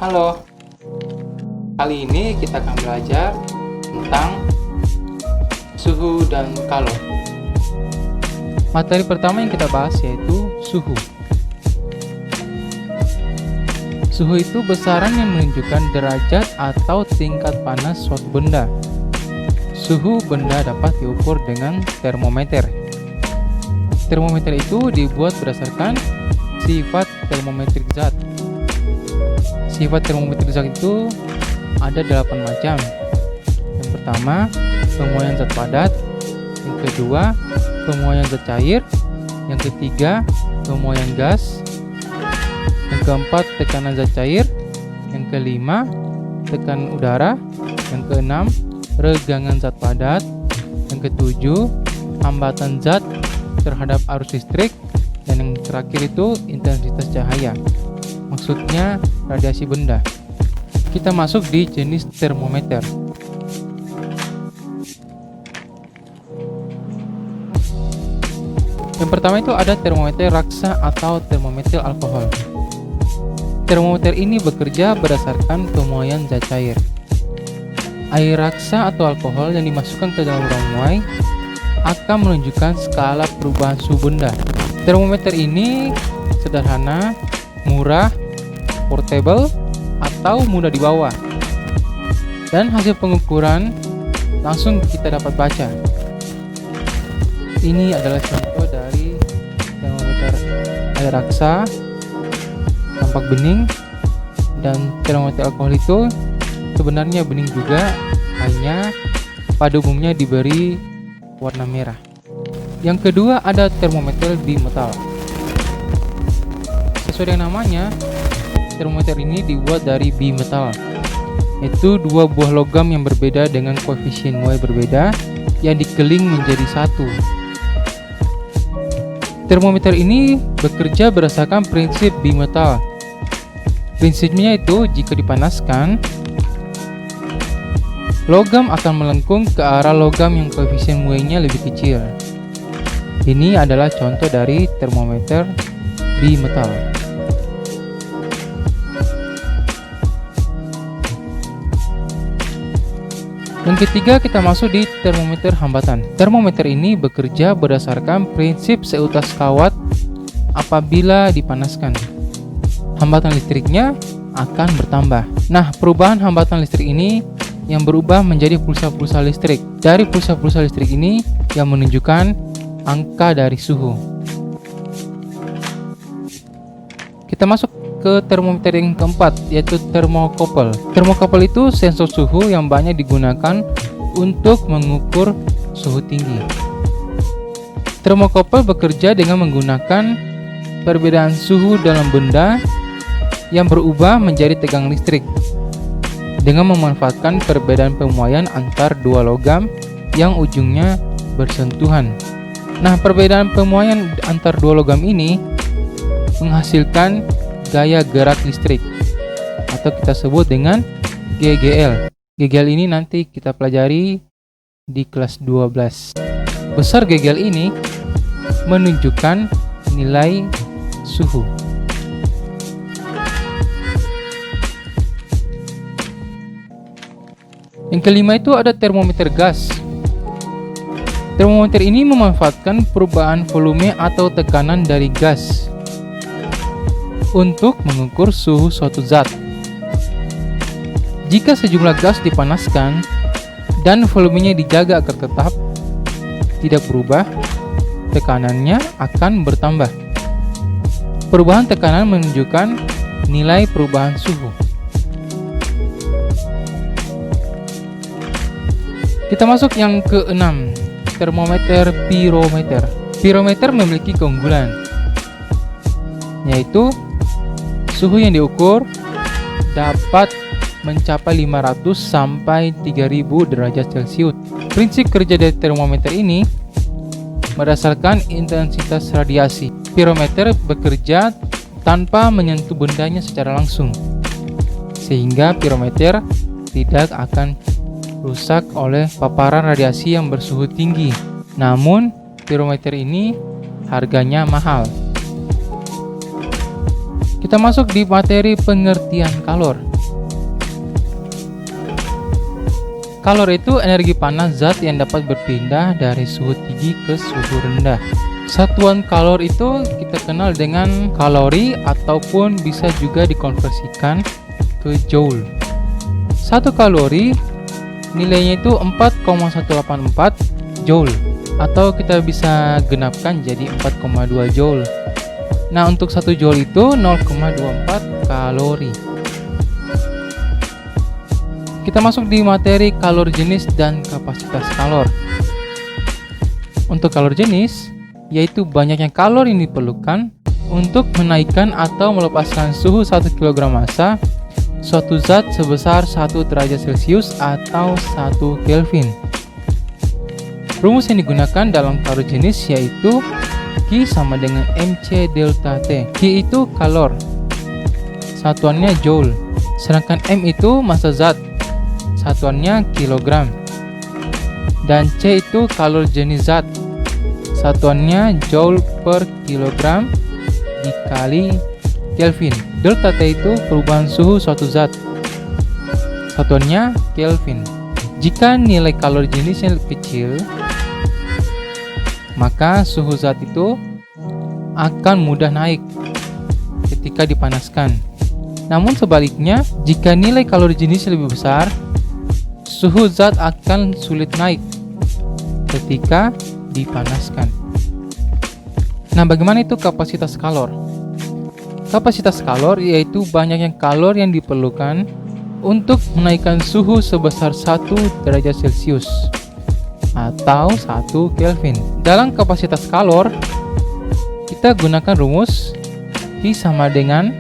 Halo, kali ini kita akan belajar tentang suhu dan kalor. Materi pertama yang kita bahas yaitu suhu. Suhu itu besaran yang menunjukkan derajat atau tingkat panas suatu benda. Suhu benda dapat diukur dengan termometer. Termometer itu dibuat berdasarkan sifat termometrik zat. Sifat termometrik zat itu ada 8 macam. Yang pertama, pemuaian zat padat. Yang kedua, pemuaian zat cair. Yang ketiga, pemuaian gas. Yang keempat, tekanan zat cair. Yang kelima, tekanan udara. Yang keenam, regangan zat padat. Yang ketujuh, hambatan zat terhadap arus listrik. Dan yang terakhir itu intensitas cahaya, maksudnya radiasi benda. Kita masuk di jenis termometer. Yang pertama itu ada termometer raksa atau termometer alkohol. Termometer ini bekerja berdasarkan pemuaian zat cair. Air raksa atau alkohol yang dimasukkan ke dalam ruang muai akan menunjukkan skala perubahan suhu benda. Termometer ini sederhana, murah, portable, atau mudah dibawa. Dan hasil pengukuran langsung kita dapat baca. Ini adalah contoh dari termometer air raksa, tampak bening, dan termometer alkohol itu sebenarnya bening juga, hanya pada umumnya diberi warna merah. Yang kedua ada termometer bimetal. Sesuai dengan namanya, termometer ini dibuat dari bimetal, yaitu dua buah logam yang berbeda dengan koefisien muai berbeda yang dikeling menjadi satu. Termometer ini bekerja berdasarkan prinsip bimetal. Prinsipnya itu jika dipanaskan, logam akan melengkung ke arah logam yang koefisien muainya lebih kecil. Ini adalah contoh dari termometer bimetal. Yang ketiga kita masuk di termometer hambatan. Termometer ini bekerja berdasarkan prinsip seutas kawat apabila dipanaskan. Hambatan listriknya akan bertambah. Nah, perubahan hambatan listrik ini yang berubah menjadi pulsa-pulsa listrik. Dari pulsa-pulsa listrik ini yang menunjukkan angka dari suhu. Kita masuk ke termometer yang keempat, yaitu termokouple. Termokouple itu sensor suhu yang banyak digunakan untuk mengukur suhu tinggi. Termokouple bekerja dengan menggunakan perbedaan suhu dalam benda yang berubah menjadi tegangan listrik dengan memanfaatkan perbedaan pemuaian antar dua logam yang ujungnya bersentuhan. Nah, perbedaan pemuaian antar dua logam ini menghasilkan gaya gerak listrik atau kita sebut dengan GGL. GGL ini nanti kita pelajari di kelas 12. Besar GGL ini menunjukkan nilai suhu. Yang kelima itu ada termometer gas. Termometer ini memanfaatkan perubahan volume atau tekanan dari gas untuk mengukur suhu suatu zat. Jika sejumlah gas dipanaskan dan volumenya dijaga agar tetap tidak berubah, tekanannya akan bertambah. Perubahan tekanan menunjukkan nilai perubahan suhu. Kita masuk yang keenam, termometer pirometer. Pirometer memiliki keunggulan, yaitu suhu yang diukur dapat mencapai 500 sampai 3000 derajat Celcius. Prinsip kerja dari termometer ini berdasarkan intensitas radiasi. Pirometer bekerja tanpa menyentuh bendanya secara langsung, sehingga pirometer tidak akan rusak oleh paparan radiasi yang bersuhu tinggi. Namun, pirometer ini harganya mahal. Kita masuk di materi pengertian kalor. Kalor itu energi panas zat yang dapat berpindah dari suhu tinggi ke suhu rendah. Satuan kalor itu kita kenal dengan kalori ataupun bisa juga dikonversikan ke joule. 1 kalori nilainya itu 4,184 joule atau kita bisa genapkan jadi 4,2 joule. Nah, untuk 1 joule itu 0,24 kalori. Kita masuk di materi kalor jenis dan kapasitas kalor. Untuk kalor jenis, yaitu banyaknya kalor yang diperlukan untuk menaikkan atau melepaskan suhu 1 kg massa suatu zat sebesar 1 derajat Celcius atau 1 Kelvin. Rumus yang digunakan dalam kalor jenis yaitu Q sama dengan mc delta T. Q itu kalor, satuannya joule, sedangkan M itu massa zat, satuannya kilogram, dan C itu kalor jenis zat, satuannya joule per kilogram dikali Kelvin. Delta T itu perubahan suhu suatu zat, satuannya Kelvin. Jika nilai kalor jenisnya lebih kecil, maka suhu zat itu akan mudah naik ketika dipanaskan. Namun sebaliknya, jika nilai kalori jenisnya lebih besar, suhu zat akan sulit naik ketika dipanaskan. Nah, bagaimana itu kapasitas kalor? Kapasitas kalor yaitu banyaknya kalor yang diperlukan untuk menaikkan suhu sebesar 1 derajat Celcius atau 1 Kelvin. Dalam kapasitas kalor, kita gunakan rumus Q sama dengan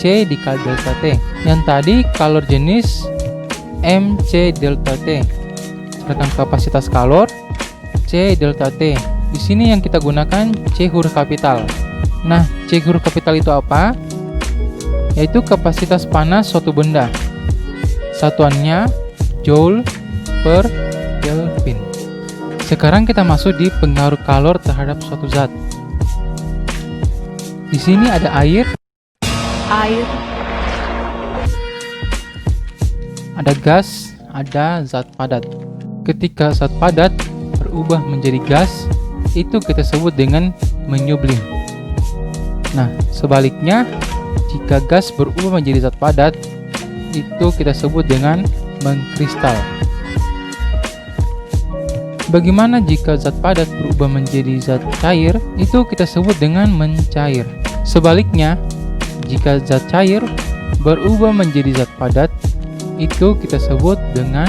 C dikali delta T. Yang tadi kalor jenis mc delta T, sedangkan kapasitas kalor C delta T. Di sini yang kita gunakan C huruf kapital. Nah, C huruf kapital itu apa? Yaitu kapasitas panas suatu benda. Satuannya joule per Kelvin. Sekarang kita masuk di pengaruh kalor terhadap suatu zat. Di sini ada air, ada gas, ada zat padat. Ketika zat padat berubah menjadi gas, itu kita sebut dengan menyublim. Nah, sebaliknya, jika gas berubah menjadi zat padat, itu kita sebut dengan mengkristal. Bagaimana jika zat padat berubah menjadi zat cair? Itu kita sebut dengan mencair. Sebaliknya, jika zat cair berubah menjadi zat padat, itu kita sebut dengan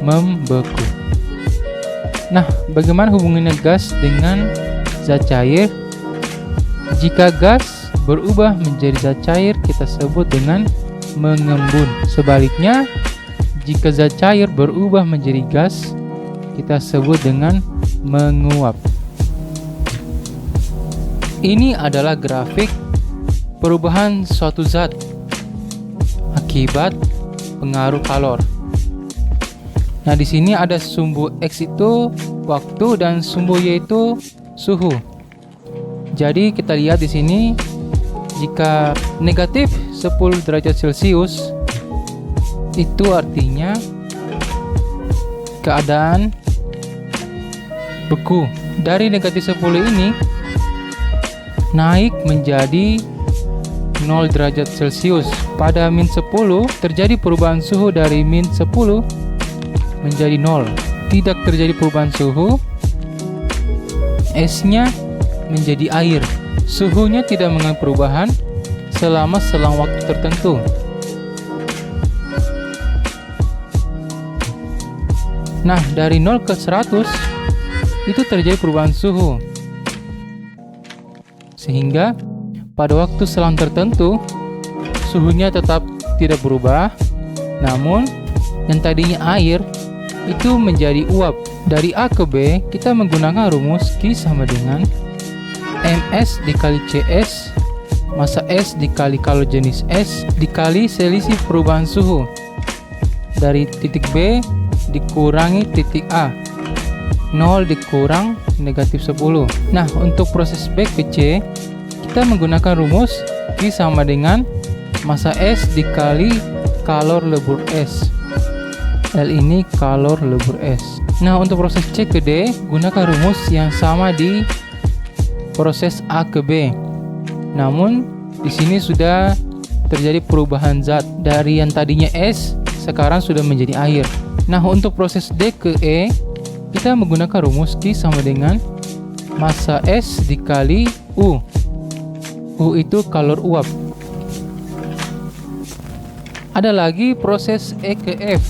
membeku. Nah, bagaimana hubungannya gas dengan zat cair? Jika gas berubah menjadi zat cair, kita sebut dengan mengembun. Sebaliknya, jika zat cair berubah menjadi gas, kita sebut dengan menguap. Ini adalah grafik perubahan suatu zat akibat pengaruh kalor. Nah, di sini ada sumbu X itu waktu dan sumbu Y itu suhu. Jadi kita lihat di sini, jika negatif 10 derajat Celcius, itu artinya keadaan beku. Dari negatif 10 ini naik menjadi 0 derajat Celcius. Pada min 10 terjadi perubahan suhu dari min 10 menjadi 0. Tidak terjadi perubahan suhu, esnya menjadi air. Suhunya tidak mengalami perubahan selama selang waktu tertentu. Nah, dari 0 ke 100 itu terjadi perubahan suhu, sehingga pada waktu selang tertentu suhunya tetap tidak berubah, namun yang tadinya air itu menjadi uap. Dari A ke B kita menggunakan rumus Q sama dengan ms dikali cs, massa S dikali kalor jenis S dikali selisih perubahan suhu dari titik B dikurangi titik A, 0 dikurang negatif 10. Nah, untuk proses B ke C kita menggunakan rumus Q sama dengan massa S dikali kalor lebur S. L ini kalor lebur S. Nah, untuk proses C ke D, gunakan rumus yang sama di proses A ke B. Namun, di sini sudah terjadi perubahan zat. Dari yang tadinya S, sekarang sudah menjadi air. Nah, untuk proses D ke E, kita menggunakan rumus Q sama dengan massa S dikali U. U itu kalor uap. Ada lagi proses E ke F.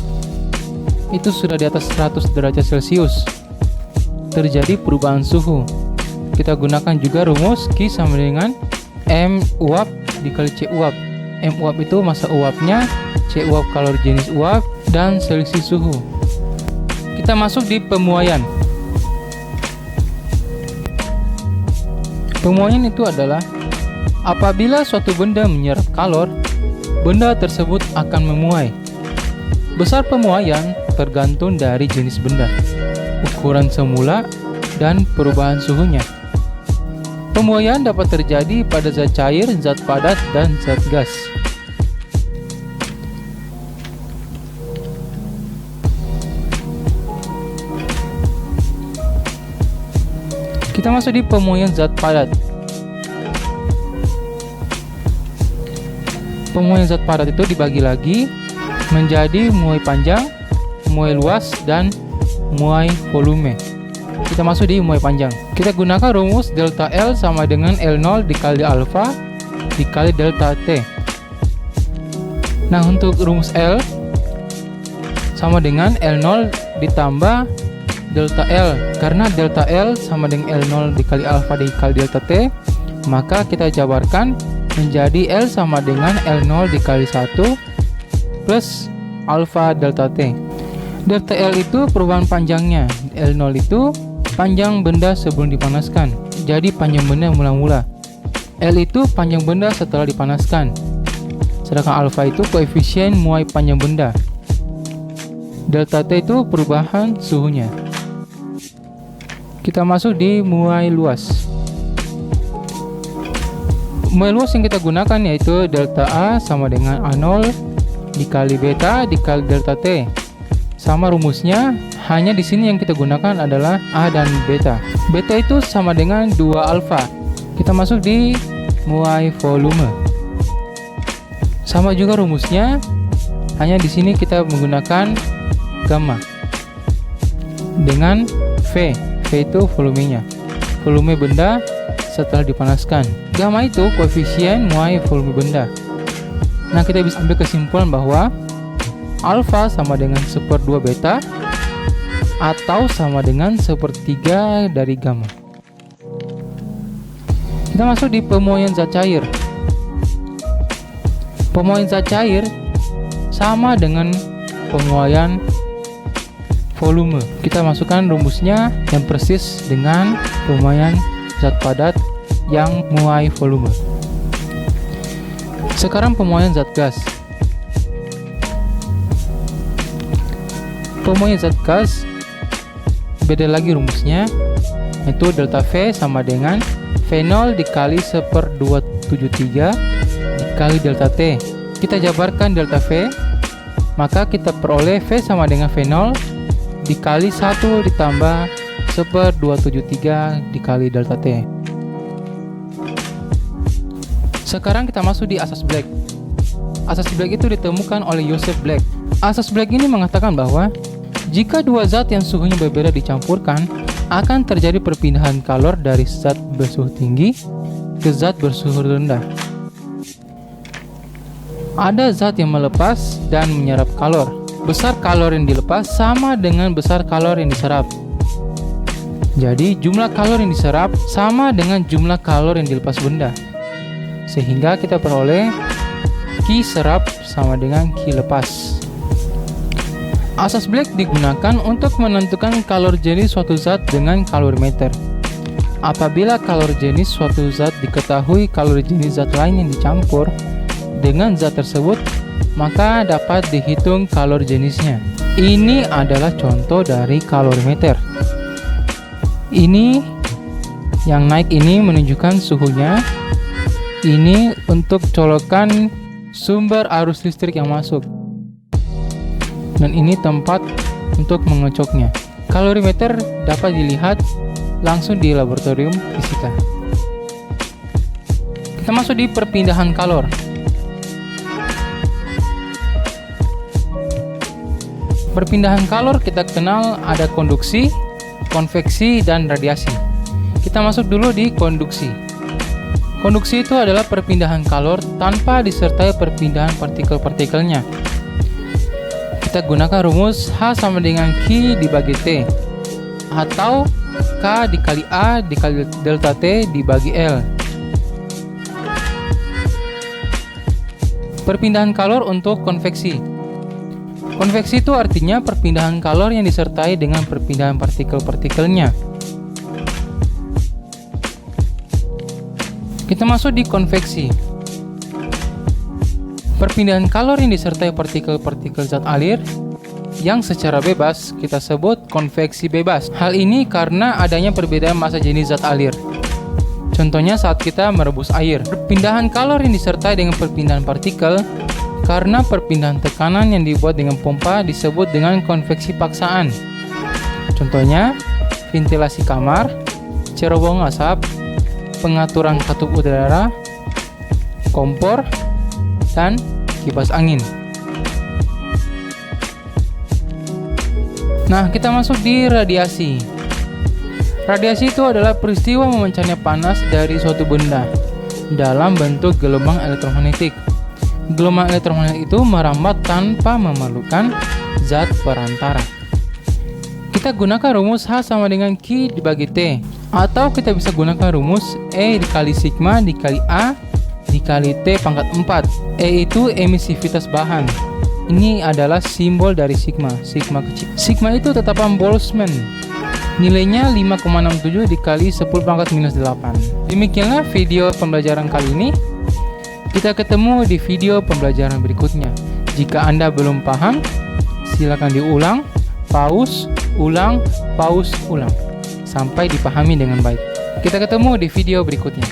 Itu sudah di atas 100 derajat Celcius. Terjadi perubahan suhu. Kita gunakan juga rumus Q sama dengan M uap dikali C uap. M uap itu massa uapnya, C uap kalor jenis uap, dan selisih suhu. Kita masuk di pemuaian. Pemuaian itu adalah apabila suatu benda menyerap kalor, benda tersebut akan memuai. Besar pemuaian tergantung dari jenis benda, ukuran semula, dan perubahan suhunya. Pemuaian dapat terjadi pada zat cair, zat padat, dan zat gas. Kita masuk di pemuaian zat padat. Pemuaian zat padat itu dibagi lagi menjadi muai panjang, muai luas, dan muai volume. Kita masuk di muai panjang. Kita gunakan rumus delta L sama dengan L0 dikali alfa dikali delta T. Nah, untuk rumus L sama dengan L0 ditambah delta L. Karena delta L sama dengan L0 dikali alfa dikali delta T, maka kita jabarkan menjadi L sama dengan L0 dikali 1 plus alfa delta T. Delta L itu perubahan panjangnya. L0 itu panjang benda sebelum dipanaskan. Jadi panjang benda mula-mula. L itu panjang benda setelah dipanaskan. Sedangkan alfa itu koefisien muai panjang benda. Delta T itu perubahan suhunya. Kita masuk di muai luas. Muai luas yang kita gunakan yaitu delta A sama dengan A0 dikali beta dikali delta T. Sama rumusnya, hanya di sini yang kita gunakan adalah A dan beta. Beta itu sama dengan 2 alfa. Kita masuk di muai volume. Sama juga rumusnya, hanya di sini kita menggunakan gamma dengan V. V itu volumenya. Volume benda setelah dipanaskan. Gamma itu koefisien muai volume benda. Nah, kita bisa ambil kesimpulan bahwa alfa sama dengan 1/2 beta atau sama dengan 1/3 dari gamma. Kita masuk di pemuaian zat cair. Pemuaian zat cair sama dengan pemuaian volume. Kita masukkan rumusnya yang persis dengan pemuaian zat padat yang muai volume. Sekarang pemuaian zat gas. Pemuaian zat gas beda lagi rumusnya, yaitu delta V sama dengan V0 dikali 1/273 dikali delta T. Kita jabarkan delta V, maka kita peroleh V sama dengan V0 dikali 1 ditambah 1/273 dikali delta T. Sekarang kita masuk di asas Black. Asas Black itu ditemukan oleh Joseph Black. Asas Black ini mengatakan bahwa jika dua zat yang suhunya berbeda dicampurkan, akan terjadi perpindahan kalor dari zat bersuhu tinggi ke zat bersuhu rendah. Ada zat yang melepas dan menyerap kalor. Besar kalor yang dilepas sama dengan besar kalor yang diserap. Jadi jumlah kalor yang diserap sama dengan jumlah kalor yang dilepas benda. Sehingga kita peroleh Q serap sama dengan Q lepas. Asas Black digunakan untuk menentukan kalor jenis suatu zat dengan kalorimeter. Apabila kalor jenis suatu zat diketahui kalor jenis zat lain yang dicampur dengan zat tersebut, maka dapat dihitung kalor jenisnya. Ini adalah contoh dari kalorimeter. Ini yang naik ini menunjukkan suhunya, Ini untuk colokan sumber arus listrik yang masuk. Dan ini tempat untuk mengecoknya. Kalorimeter dapat dilihat langsung di laboratorium fisika. Kita masuk di perpindahan kalor. Perpindahan kalor kita kenal ada konduksi, konveksi, dan radiasi. Kita masuk dulu di konduksi. Konduksi itu adalah perpindahan kalor tanpa disertai perpindahan partikel-partikelnya. Kita gunakan rumus H sama dengan Q dibagi T, atau K dikali A dikali delta T dibagi L. Perpindahan kalor untuk konveksi. Konveksi itu artinya perpindahan kalor yang disertai dengan perpindahan partikel-partikelnya. Kita masuk di konveksi. Perpindahan kalor yang disertai partikel-partikel zat alir yang secara bebas kita sebut konveksi bebas. Hal ini karena adanya perbedaan massa jenis zat alir. Contohnya saat kita merebus air. Perpindahan kalor yang disertai dengan perpindahan partikel karena perpindahan tekanan yang dibuat dengan pompa disebut dengan konveksi paksaan. Contohnya ventilasi kamar, cerobong asap, pengaturan katup udara, kompor, dan kipas angin. Nah, kita masuk di radiasi. Radiasi itu adalah peristiwa memancarnya panas dari suatu benda dalam bentuk gelombang elektromagnetik. Gelombang elektromagnetik itu merambat tanpa memerlukan zat perantara. Kita gunakan rumus H sama dengan Q dibagi T, atau kita bisa gunakan rumus E dikali sigma dikali A dikali T pangkat 4. E itu emisivitas bahan. Ini adalah simbol dari sigma, sigma kecil. Sigma itu tetapan Boltzmann. Nilainya 5,67 dikali 10 pangkat minus 8. Demikianlah video pembelajaran kali ini. Kita ketemu di video pembelajaran berikutnya. Jika Anda belum paham, silakan diulang, pause, ulang, pause, ulang sampai dipahami dengan baik. Kita ketemu di video berikutnya.